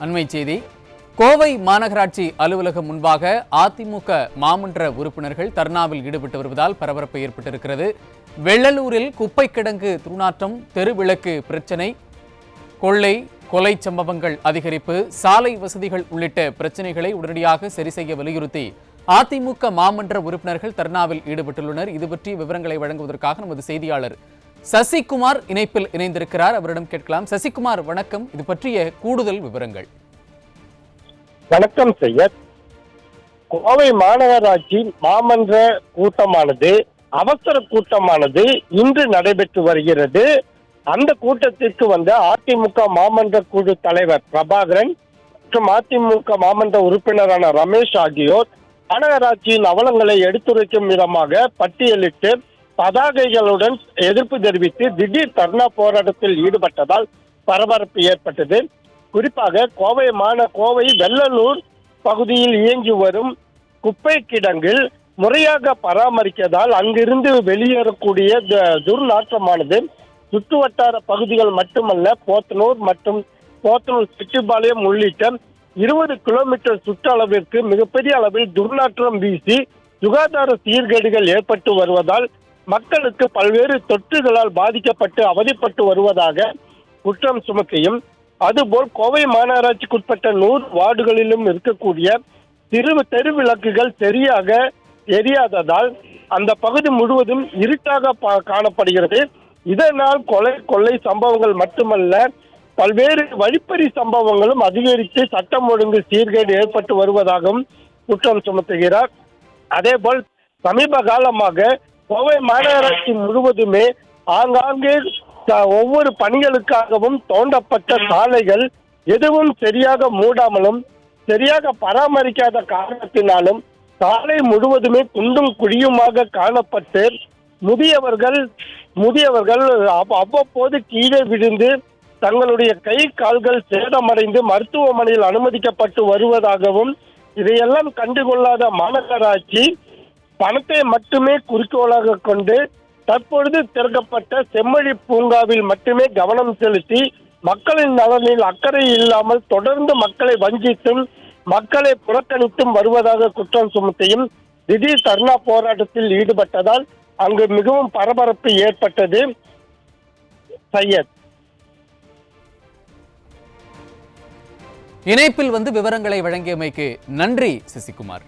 அண்மை செய்தி. கோவை மாநகராட்சி அலுவலகம் முன்பாக அதிமுக மாமன்ற உறுப்பினர்கள் தர்ணாவில் ஈடுபட்டு வருவதால் பரபரப்பு ஏற்பட்டிருக்கிறது. வெள்ளலூரில் குப்பை கிடங்கு துர்நாற்றம், தெருவிளக்கு பிரச்சினை, கொலை சம்பவங்கள் அதிகரிப்பு, சாலை வசதிகள் உள்ளிட்ட பிரச்சினைகளை உடனடியாக சரி செய்ய வலியுறுத்தி அதிமுக மாமன்ற உறுப்பினர்கள் தர்ணாவில் ஈடுபட்டுள்ளனர். இது பற்றி விவரங்களை வழங்குவதற்காக நமது செய்தியாளர் சசிகுமார் இணைப்பில் இணைந்திருக்கிறார். அவரிடம் கேட்கலாம். சசிகுமார், வணக்கம். இது பற்றிய கூடுதல் விவரங்கள். வணக்கம் சையத். கோவை மாநகராட்சி மாமன்ற கூட்டமானது அவசர கூட்டமானது இன்று நடைபெற்று வருகிறது. அந்த கூட்டத்திற்கு வந்த அதிமுக மாமன்ற குழு தலைவர் பிரபாகரன் மற்றும் அதிமுக மாமன்ற உறுப்பினரான ரமேஷ் ஆகியோர் மாநகராட்சியின் அவலங்களை எடுத்துரைக்கும் விதமாக பட்டியலிட்டு பதாகைகளுடன் எதிர்ப்பு தெரிவித்து திடீர் தர்ணா போராட்டத்தில் ஈடுபட்டதால் பரபரப்பு ஏற்பட்டது. குறிப்பாக கோவை வெள்ளலூர் பகுதியில் இயங்கி வரும் குப்பை கிடங்கில் முறையாக பராமரிக்கதால் அங்கிருந்து வெளியேறக்கூடிய துர்நாற்றமானது சுற்று வட்டார பகுதிகள் மட்டுமல்ல, போத்தனூர் மற்றும் போத்தனூர் செட்டிபாளையம் உள்ளிட்ட 20 கிலோமீட்டர் சுற்றளவிற்கு மிகப்பெரிய அளவில் துர்நாற்றம் வீசி சுகாதார சீர்கேடுகள் ஏற்பட்டு வருவதால் மக்களுக்கு பல்வேறு தொற்றுகளால் பாதிக்கப்பட்டு அவதிப்பட்டு வருவதாக குற்றம் சுமத்தியும், அதுபோல் கோவை மாநகராட்சிக்குட்பட்ட 100 வார்டுகளிலும் இருக்கக்கூடிய தெருவிளக்குகள் சரியாக எரியாததால் அந்த பகுதி முழுவதும் இருட்டாக காணப்படுகிறது. இதனால் கொள்ளை சம்பவங்கள் மட்டுமல்ல, பல்வேறு வழிப்பறி சம்பவங்களும் அதிகரித்து சட்டம் ஒழுங்கு சீர்கேடு ஏற்பட்டு வருவதாகவும் குற்றம் சுமத்துகிறார். அதேபோல் சமீப காலமாக கோவை மாநகராட்சி முழுவதுமே ஆங்காங்கே ஒவ்வொரு பணிகளுக்காகவும் தோண்டப்பட்ட சாலைகள் எதுவும் சரியாக மூடாமலும் சரியாக பராமரிக்காத காரணத்தினாலும் சாலை முழுவதுமே குண்டும் குழியுமாக காணப்பட்டு முதியவர்கள் அவ்வப்போது கீழே விழுந்து தங்களுடைய கை கால்கள் சேதமடைந்து மருத்துவமனையில் அனுமதிக்கப்பட்டு வருவதாகவும், இதையெல்லாம் கண்டுகொள்ளாத மாநகராட்சி பணத்தை மட்டுமே குறிக்கோளாக கொண்டு தற்பொழுது திறக்கப்பட்ட செம்மொழி பூங்காவில் மட்டுமே கவனம் செலுத்தி மக்களின் நலனில் அக்கறை இல்லாமல் தொடர்ந்து மக்களை வஞ்சித்தும் மக்களை புறக்கணித்தும் வருவதாக குற்றம் சுமத்தியும் திடீர் தர்ணா போராட்டத்தில் ஈடுபட்டதால் அங்கு மிகவும் பரபரப்பு ஏற்பட்டது. சையத், இணைப்பில் விவரங்களை வழங்கியமைக்கு நன்றி சசிகுமார்.